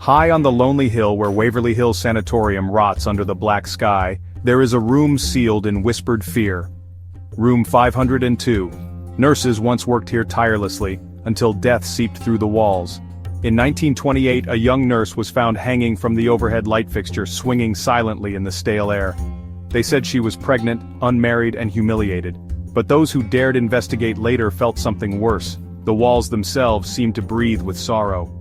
High on the lonely hill where Waverly Hills Sanatorium rots under the black sky, there is a room sealed in whispered fear. Room 502. Nurses once worked here tirelessly, until death seeped through the walls. In 1928, a young nurse was found hanging from the overhead light fixture, swinging silently in the stale air. They said she was pregnant, unmarried, and humiliated. But those who dared investigate later felt something worse. The walls themselves seemed to breathe with sorrow.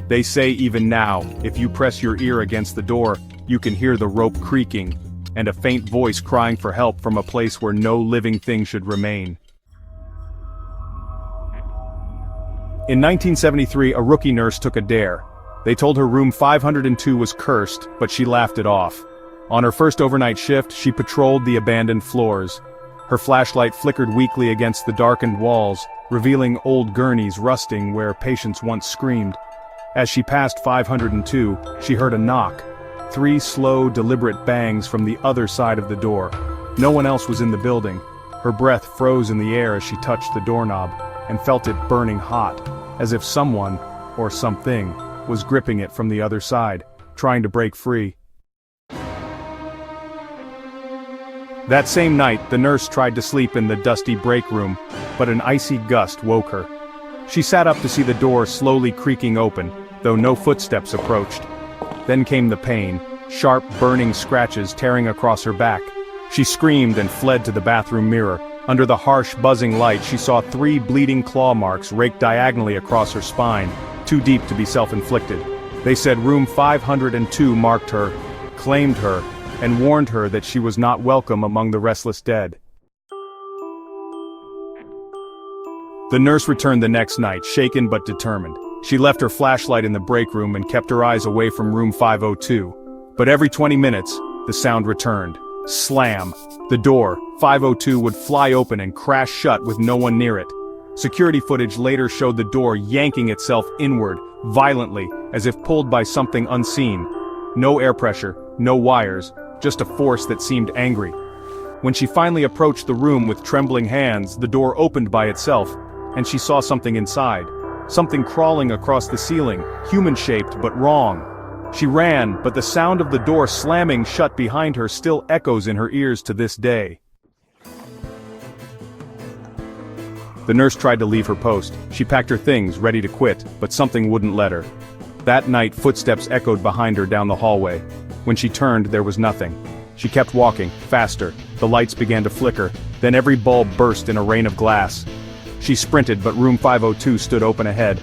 They say even now, if you press your ear against the door, you can hear the rope creaking, and a faint voice crying for help from a place where no living thing should remain. In 1973, a rookie nurse took a dare. They told her room 502 was cursed, but she laughed it off. On her first overnight shift, she patrolled the abandoned floors. Her flashlight flickered weakly against the darkened walls, revealing old gurneys rusting where patients once screamed. As she passed 502, she heard a knock. 3 slow, deliberate bangs from the other side of the door. No one else was in the building. Her breath froze in the air as she touched the doorknob, and felt it burning hot, as if someone, or something, was gripping it from the other side, trying to break free. That same night, the nurse tried to sleep in the dusty break room, but an icy gust woke her. She sat up to see the door slowly creaking open, though no footsteps approached. Then came the pain, sharp burning scratches tearing across her back. She screamed and fled to the bathroom mirror. Under the harsh buzzing light, she saw 3 bleeding claw marks raked diagonally across her spine, too deep to be self-inflicted. They said room 502 marked her, claimed her, and warned her that she was not welcome among the restless dead. The nurse returned the next night, shaken but determined. She left her flashlight in the break room and kept her eyes away from room 502. But every 20 minutes, the sound returned. Slam! The door, 502, would fly open and crash shut with no one near it. Security footage later showed the door yanking itself inward, violently, as if pulled by something unseen. No air pressure, no wires, just a force that seemed angry. When she finally approached the room with trembling hands, the door opened by itself, and she saw something inside. Something crawling across the ceiling, human-shaped but wrong. She ran, but the sound of the door slamming shut behind her still echoes in her ears to this day. The nurse tried to leave her post. She packed her things, ready to quit, but something wouldn't let her. That night, footsteps echoed behind her down the hallway. When she turned, there was nothing. She kept walking, faster. The lights began to flicker, then every bulb burst in a rain of glass. She sprinted, but room 502 stood open ahead.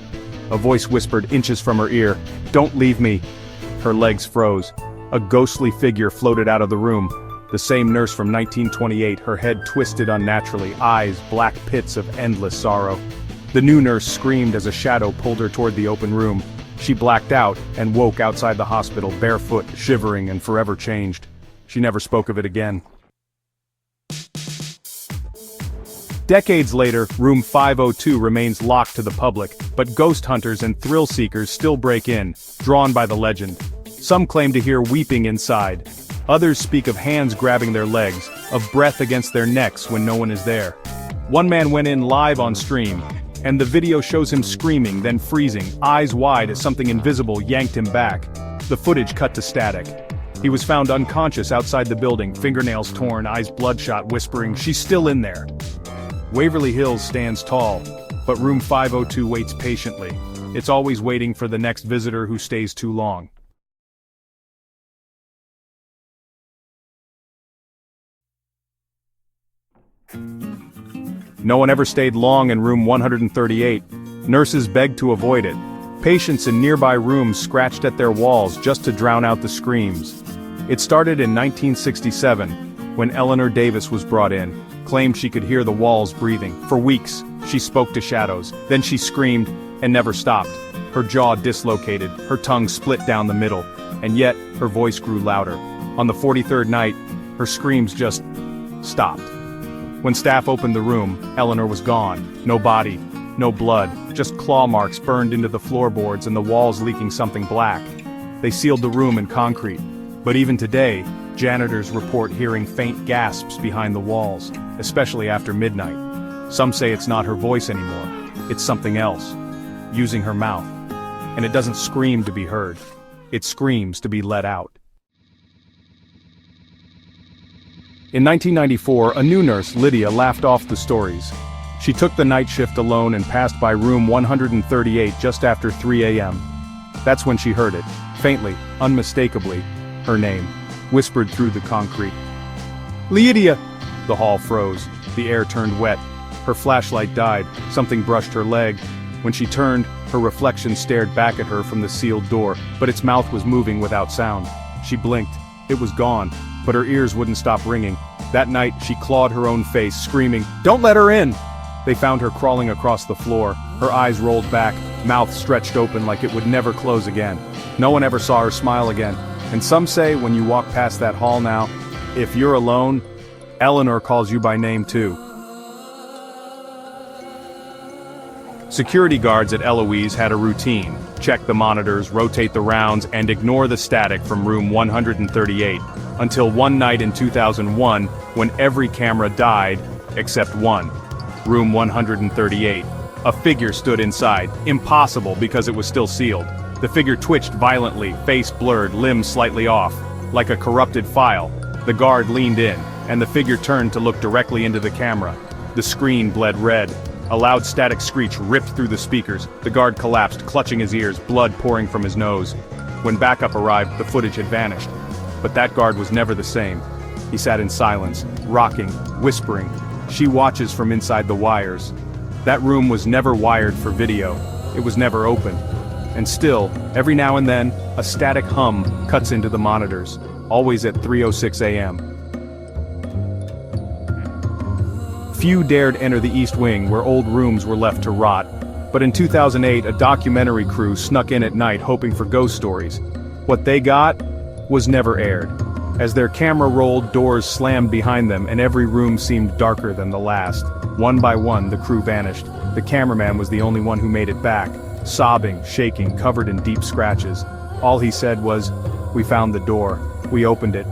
A voice whispered inches from her ear, "Don't leave me." Her legs froze. A ghostly figure floated out of the room. The same nurse from 1928, her head twisted unnaturally, eyes black pits of endless sorrow. The new nurse screamed as a shadow pulled her toward the open room. She blacked out and woke outside the hospital, barefoot, shivering, and forever changed. She never spoke of it again. Decades later, room 502 remains locked to the public, but ghost hunters and thrill seekers still break in, drawn by the legend. Some claim to hear weeping inside. Others speak of hands grabbing their legs, of breath against their necks when no one is there. One man went in live on stream, and the video shows him screaming, then freezing, eyes wide as something invisible yanked him back. The footage cut to static. He was found unconscious outside the building, fingernails torn, eyes bloodshot, whispering, "She's still in there." Waverly Hills stands tall, but room 502 waits patiently. It's always waiting for the next visitor who stays too long. No one ever stayed long in room 138. Nurses begged to avoid it. Patients in nearby rooms scratched at their walls just to drown out the screams. It started in 1967, when Eleanor Davis was brought in, claimed she could hear the walls breathing. For weeks, she spoke to shadows, then she screamed, and never stopped. Her jaw dislocated, her tongue split down the middle, and yet, her voice grew louder. On the 43rd night, her screams just stopped. When staff opened the room, Eleanor was gone. No body, no blood, just claw marks burned into the floorboards and the walls leaking something black. They sealed the room in concrete. But even today, janitors report hearing faint gasps behind the walls, especially after midnight. Some say it's not her voice anymore, it's something else, using her mouth. And it doesn't scream to be heard. It screams to be let out. In 1994, a new nurse, Lydia, laughed off the stories. She took the night shift alone and passed by room 138 just after 3 a.m. That's when she heard it, faintly, unmistakably, her name, whispered through the concrete. "Lydia!" The hall froze. The air turned wet. Her flashlight died. Something brushed her leg. When she turned, her reflection stared back at her from the sealed door, but its mouth was moving without sound. She blinked. It was gone, but her ears wouldn't stop ringing. That night, she clawed her own face, screaming, "Don't let her in!" They found her crawling across the floor, her eyes rolled back, mouth stretched open like it would never close again. No one ever saw her smile again. And some say when you walk past that hall now, if you're alone, Eleanor calls you by name too. Security guards at Eloise had a routine: check the monitors, rotate the rounds, and ignore the static from room 138, until one night in 2001, when every camera died, except one. Room 138. A figure stood inside, impossible because it was still sealed. The figure twitched violently, face blurred, limbs slightly off, like a corrupted file. The guard leaned in, and the figure turned to look directly into the camera. The screen bled red. A loud static screech ripped through the speakers. The guard collapsed, clutching his ears, blood pouring from his nose. When backup arrived, the footage had vanished. But that guard was never the same. He sat in silence, rocking, whispering. She watches from inside the wires. That room was never wired for video. It was never opened. And still, every now and then, a static hum cuts into the monitors, always at 3:06 a.m. Few dared enter the East Wing, where old rooms were left to rot. But in 2008, a documentary crew snuck in at night hoping for ghost stories. What they got was never aired. As their camera rolled, doors slammed behind them, and every room seemed darker than the last. One by one, the crew vanished. The cameraman was the only one who made it back, sobbing, shaking, covered in deep scratches. All he said was, "We found the door. We opened it."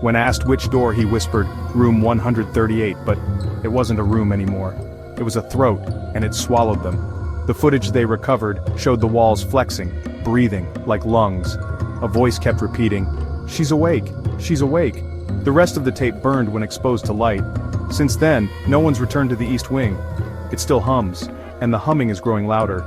When asked which door, he whispered, "Room 138, but it wasn't a room anymore. It was a throat, and it swallowed them." The footage they recovered showed the walls flexing, breathing, like lungs. A voice kept repeating, "She's awake, she's awake." The rest of the tape burned when exposed to light. Since then, no one's returned to the East Wing. It still hums, and the humming is growing louder.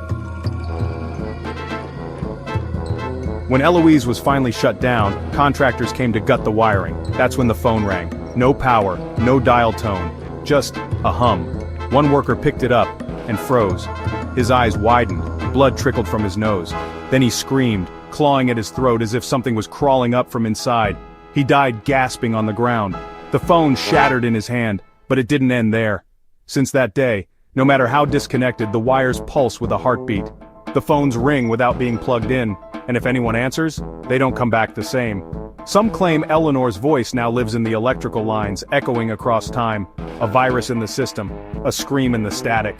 When Eloise was finally shut down, contractors came to gut the wiring. That's when the phone rang. No power, no dial tone, just a hum. One worker picked it up and froze. His eyes widened, blood trickled from his nose. Then he screamed, clawing at his throat as if something was crawling up from inside. He died gasping on the ground. The phone shattered in his hand, but it didn't end there. Since that day, no matter how disconnected, the wires pulse with a heartbeat. The phones ring without being plugged in, and if anyone answers, they don't come back the same. Some claim Eleanor's voice now lives in the electrical lines, echoing across time. A virus in the system, a scream in the static.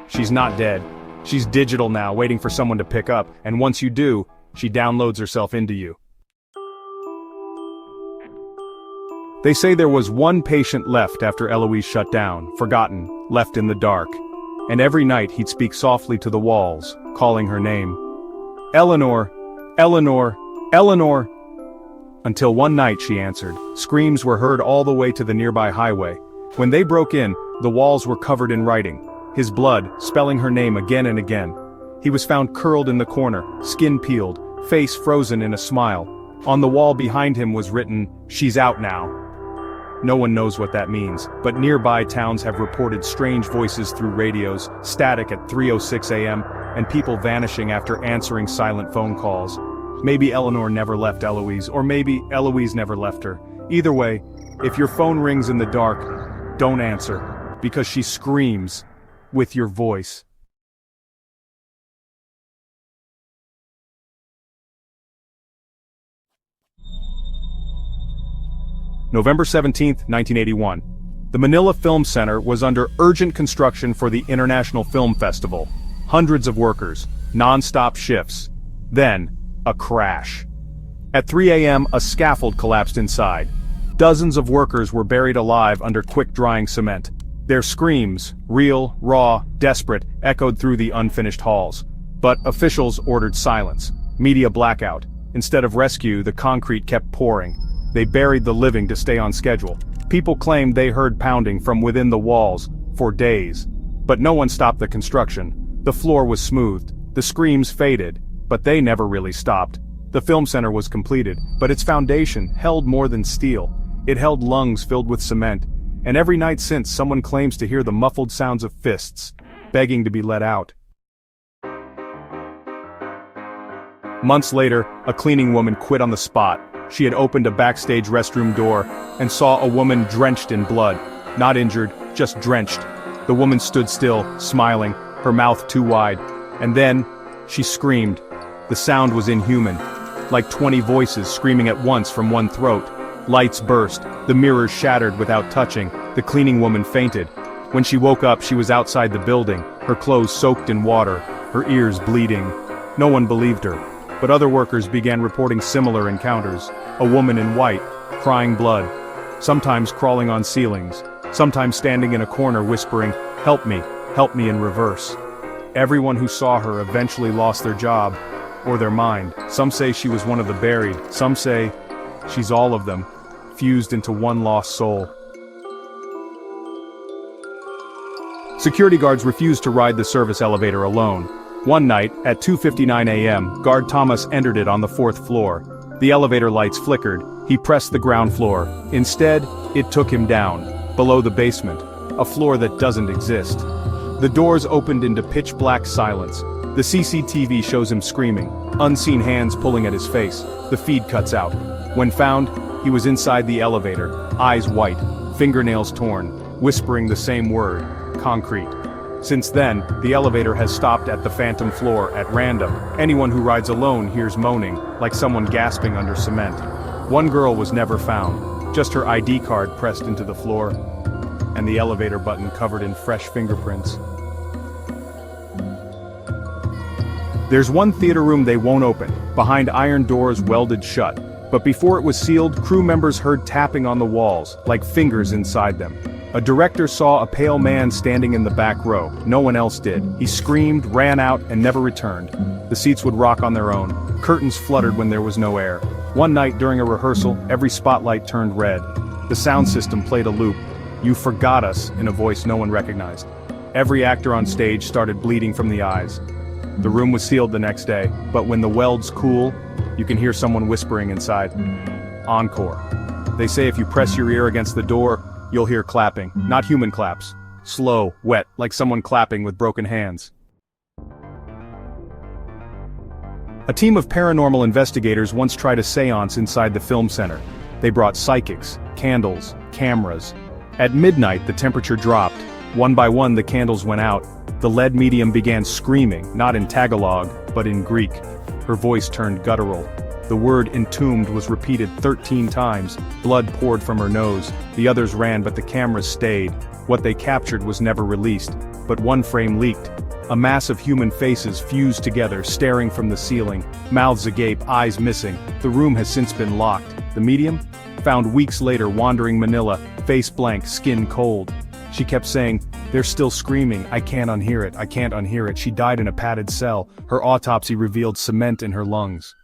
She's not dead. She's digital now, waiting for someone to pick up, and once you do, she downloads herself into you. They say there was one patient left after Eloise shut down, forgotten, left in the dark. And every night he'd speak softly to the walls, calling her name. "Eleanor, Eleanor, Eleanor." Until one night she answered. Screams were heard all the way to the nearby highway. When they broke in, the walls were covered in writing. His blood, spelling her name again and again. He was found curled in the corner, skin peeled, face frozen in a smile. On the wall behind him was written, "She's out now." No one knows what that means, but nearby towns have reported strange voices through radios, static at 3:06 a.m., and people vanishing after answering silent phone calls. Maybe Eleanor never left Eloise, or maybe Eloise never left her. Either way, if your phone rings in the dark, don't answer, because she screams with your voice. November 17, 1981. The Manila Film Center was under urgent construction for the International Film Festival. Hundreds of workers, non-stop shifts. Then, a crash. At 3 a.m., a scaffold collapsed inside. Dozens of workers were buried alive under quick-drying cement. Their screams, real, raw, desperate, echoed through the unfinished halls. But officials ordered silence. Media blackout. Instead of rescue, the concrete kept pouring. They buried the living to stay on schedule. People claimed they heard pounding from within the walls for days. But no one stopped the construction. The floor was smoothed. The screams faded, but they never really stopped. The film center was completed, but its foundation held more than steel. It held lungs filled with cement, and every night since someone claims to hear the muffled sounds of fists, begging to be let out. Months later, a cleaning woman quit on the spot. She had opened a backstage restroom door and saw a woman drenched in blood. Not injured, just drenched. The woman stood still, smiling, her mouth too wide. And then, she screamed. The sound was inhuman. Like 20 voices screaming at once from one throat. Lights burst, the mirrors shattered without touching, the cleaning woman fainted. When she woke up, she was outside the building, her clothes soaked in water, her ears bleeding. No one believed her, but other workers began reporting similar encounters. A woman in white, crying blood, sometimes crawling on ceilings, sometimes standing in a corner whispering, help me in reverse. Everyone who saw her eventually lost their job, or their mind. Some say she was one of the buried, some say she's all of them, fused into one lost soul. Security guards refused to ride the service elevator alone. One night, at 2:59 a.m., guard Thomas entered it on the 4th floor. The elevator lights flickered. He pressed the ground floor. Instead, it took him down, below the basement, a floor that doesn't exist. The doors opened into pitch-black silence. The CCTV shows him screaming, unseen hands pulling at his face. The feed cuts out. When found, he was inside the elevator, eyes white, fingernails torn, whispering the same word, concrete. Since then, the elevator has stopped at the phantom floor at random. Anyone who rides alone hears moaning, like someone gasping under cement. One girl was never found, just her ID card pressed into the floor, and the elevator button covered in fresh fingerprints. There's one theater room they won't open, behind iron doors welded shut. But before it was sealed, crew members heard tapping on the walls, like fingers inside them. A director saw a pale man standing in the back row. No one else did. He screamed, ran out, and never returned. The seats would rock on their own. Curtains fluttered when there was no air. One night during a rehearsal, every spotlight turned red. The sound system played a loop. "You forgot us," in a voice no one recognized. Every actor on stage started bleeding from the eyes. The room was sealed the next day, but when the welds cool, you can hear someone whispering inside. Encore. They say if you press your ear against the door, you'll hear clapping, not human claps. Slow, wet, like someone clapping with broken hands. A team of paranormal investigators once tried a seance inside the film center. They brought psychics, candles, cameras. At midnight, the temperature dropped. One by one, the candles went out. The lead medium began screaming, not in Tagalog, but in Greek. Her voice turned guttural. The word entombed was repeated 13 times. Blood poured from her nose. The others ran, but the cameras stayed. What they captured was never released, but one frame leaked. A mass of human faces fused together, staring from the ceiling, mouths agape, eyes missing. The room has since been locked. The medium? Found weeks later wandering Manila, face blank, skin cold. She kept saying, "They're still screaming, I can't unhear it, I can't unhear it." She died in a padded cell. Her autopsy revealed cement in her lungs.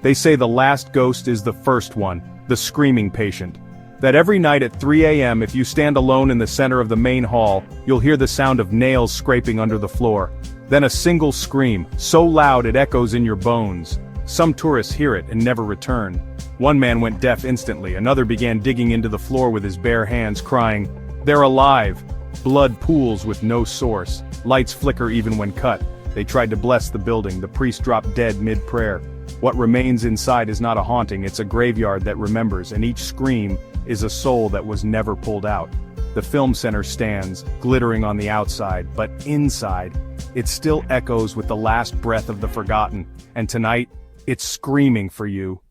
They say the last ghost is the first one, the screaming patient. That every night at 3 a.m. if you stand alone in the center of the main hall, you'll hear the sound of nails scraping under the floor. Then a single scream, so loud it echoes in your bones. Some tourists hear it and never return. One man went deaf instantly, another began digging into the floor with his bare hands, crying, "They're alive!" Blood pools with no source. Lights flicker even when cut. They tried to bless the building. The priest dropped dead mid-prayer. What remains inside is not a haunting, it's a graveyard that remembers, and each scream is a soul that was never pulled out. The film center stands, glittering on the outside, but inside, it still echoes with the last breath of the forgotten, and tonight, it's screaming for you.